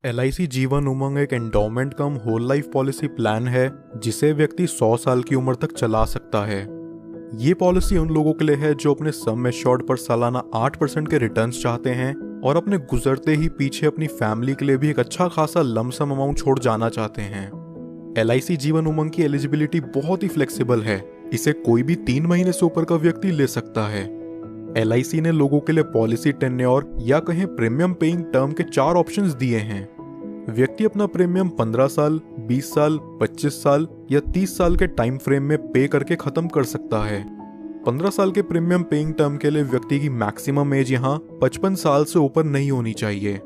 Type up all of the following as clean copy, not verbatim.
LIC Jeevan Umang एक endowment कम whole life policy plan है जिसे व्यक्ति 100 साल की उम्र तक चला सकता है। ये पॉलिसी उन लोगों के लिए है जो अपने सम एश्योर्ड पर सालाना 8% के रिटर्न्स चाहते हैं और अपने गुजरते ही पीछे अपनी फैमिली के लिए भी एक अच्छा खासा लमसम अमाउंट छोड़ जाना चाहते हैं। LIC जीवन उमंग की एलिजिबिलिटी बहुत ही फ्लेक्सिबल है। इसे कोई भी 3 महीने से ऊपर का व्यक्ति ले सकता है। LIC ने लोगों के लिए पॉलिसी टेन्योर या कहें प्रीमियम पेइंग टर्म के 4 ऑप्शंस दिए हैं। व्यक्ति अपना प्रीमियम 15 साल, 20 साल, 25 साल या 30 साल के टाइम फ्रेम में पे करके खत्म कर सकता है। 15 साल के प्रीमियम पेइंग टर्म के लिए व्यक्ति की मैक्सिमम एज यहाँ 55 साल से ऊपर नहीं होनी चाहिए।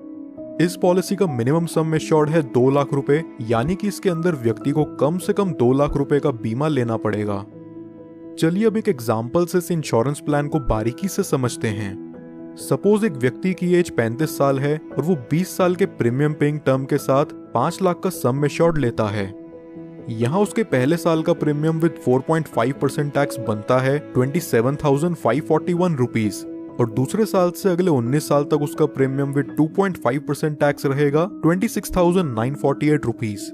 इस पॉलिसी का मिनिमम सम एश्योर्ड है 2 लाख रुपए, यानी कि इसके अंदर व्यक्ति को कम से कम 2 लाख रुपए का बीमा लेना पड़ेगा। चलिए अब एक एग्जाम्पल से इस इंश्योरेंस प्लान को बारीकी से समझते हैं। सपोज एक व्यक्ति की एज 35 साल है और वो 20 साल के प्रीमियम पेइंग टर्म के साथ 5 लाख का सम एश्योर्ड लेता है। यहाँ उसके पहले साल का प्रीमियम विद 4.5% टैक्स बनता है 27,541 रुपीज और दूसरे साल से अगले 19 साल तक उसका प्रीमियम विद 2.5% टैक्स रहेगा 26,948 रुपीज।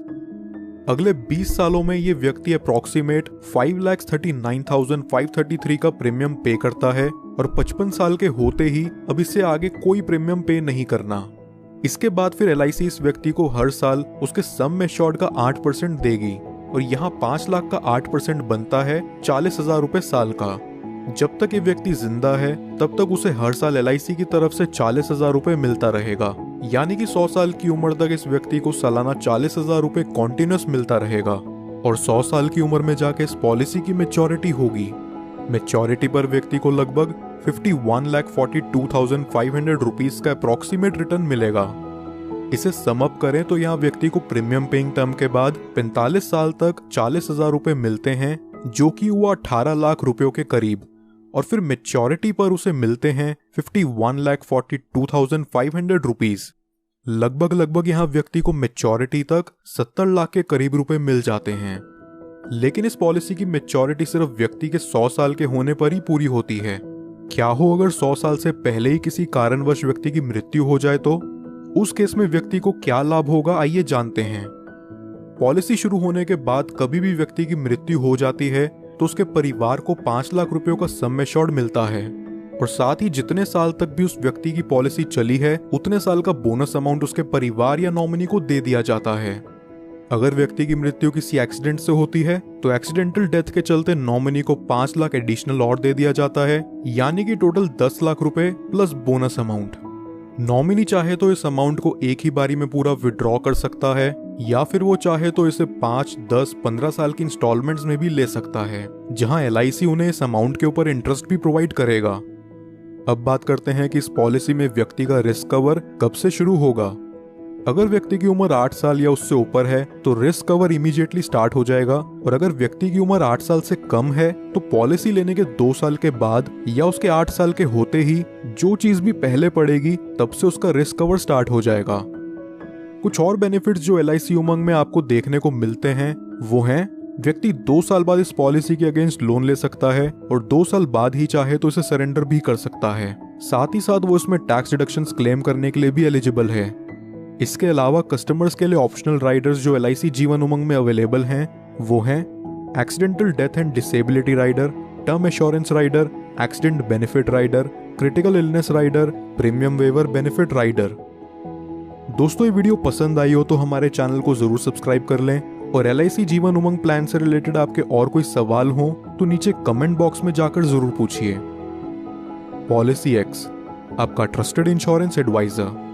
अगले 20 सालों में ये व्यक्ति अप्रॉक्सीमेट 5,39,533 का प्रीमियम पे करता है और 55 साल के होते ही अब इससे आगे कोई प्रीमियम पे नहीं करना। इसके बाद फिर LIC इस व्यक्ति को हर साल उसके सम एश्योर्ड का 8% देगी और यहाँ 5 लाख का 8% बनता है 40,000 रुपए साल का। जब तक ये व्यक्ति जिंदा है तब तक उसे हर साल LIC की तरफ से 40,000 रुपए मिलता रहेगा, यानी कि 100 साल की उम्र तक इस व्यक्ति को सालाना 40,000 रुपए कॉन्टिन्यूस मिलता रहेगा और 100 साल की उम्र में जाके इस पॉलिसी की मैच्योरिटी होगी। मैच्योरिटी पर व्यक्ति को लगभग 51,42,500 रुपीज का अप्रॉक्सीमेट रिटर्न मिलेगा। इसे सम अप करें तो यहाँ व्यक्ति को प्रीमियम पेइंग टर्म के बाद 45 साल तक 40,000 रुपए मिलते हैं, जो कि हुआ 18 लाख रुपयों के करीब, और फिर मैच्योरिटी पर उसे मिलते हैं 51,42,500 रुपीज। लगभग यहाँ व्यक्ति को मैच्योरिटी तक 70 लाख के करीब रुपए मिल जाते हैं। लेकिन इस पॉलिसी की मैच्योरिटी सिर्फ व्यक्ति के 100 साल के होने पर ही पूरी होती है। क्या हो अगर 100 साल से पहले ही किसी कारणवश व्यक्ति की मृत्यु हो जाए तो उस केस में व्यक्ति को क्या लाभ होगा, आइए जानते हैं। पॉलिसी शुरू होने के बाद कभी भी व्यक्ति की मृत्यु हो जाती है तो उसके परिवार को 5 लाख रुपयों का सम एश्योर्ड मिलता है और साथ ही जितने साल तक भी उस व्यक्ति की पॉलिसी चली है उतने साल का बोनस अमाउंट उसके परिवार या नॉमिनी को दे दिया जाता है। अगर व्यक्ति की मृत्यु किसी एक्सीडेंट से होती है तो एक्सीडेंटल डेथ के चलते नॉमिनी को 5 लाख एडिशनल और दे दिया जाता है, यानी कि टोटल 10 लाख रुपए प्लस बोनस अमाउंट। नॉमिनी चाहे तो इस अमाउंट को एक ही बारी में पूरा विड्रॉ कर सकता है या फिर वो चाहे तो इसे 5, 10, 15 साल की इंस्टॉलमेंट्स में भी ले सकता है, जहां LIC उन्हें इस अमाउंट के ऊपर इंटरेस्ट भी प्रोवाइड करेगा। अब बात करते हैं कि इस पॉलिसी में व्यक्ति का रिस्क कवर कब से शुरू होगा। अगर व्यक्ति की उम्र 8 साल या उससे ऊपर है तो रिस्क कवर इमीडिएटली स्टार्ट हो जाएगा और अगर व्यक्ति की उम्र 8 साल से कम है तो पॉलिसी लेने के 2 साल के बाद या उसके 8 साल के होते ही जो चीज भी पहले पड़ेगी तब से उसका रिस्क कवर स्टार्ट हो जाएगा। कुछ और बेनिफिट्स जो LIC उमंग में आपको देखने को मिलते हैं वो हैं, व्यक्ति 2 साल बाद इस पॉलिसी के अगेंस्ट लोन ले सकता है और 2 साल बाद ही चाहे तो इसे सरेंडर भी कर सकता है। साथ ही साथ वो इसमें टैक्स डिडक्शंस क्लेम करने के लिए भी एलिजिबल है। इसके अलावा कस्टमर्स के लिए ऑप्शनल राइडर्स जो LIC जीवन उमंग में अवेलेबल हैं वो हैं accidental death and disability rider, term assurance rider, accident benefit rider, critical illness rider, premium waiver benefit rider. दोस्तों, ये वीडियो पसंद आई हो तो हमारे चैनल को जरूर सब्सक्राइब कर लें और LIC जीवन उमंग प्लान से रिलेटेड आपके और कोई सवाल हो तो नीचे कमेंट बॉक्स में जाकर जरूर पूछिए। पॉलिसी एक्स, आपका ट्रस्टेड इंश्योरेंस एडवाइजर।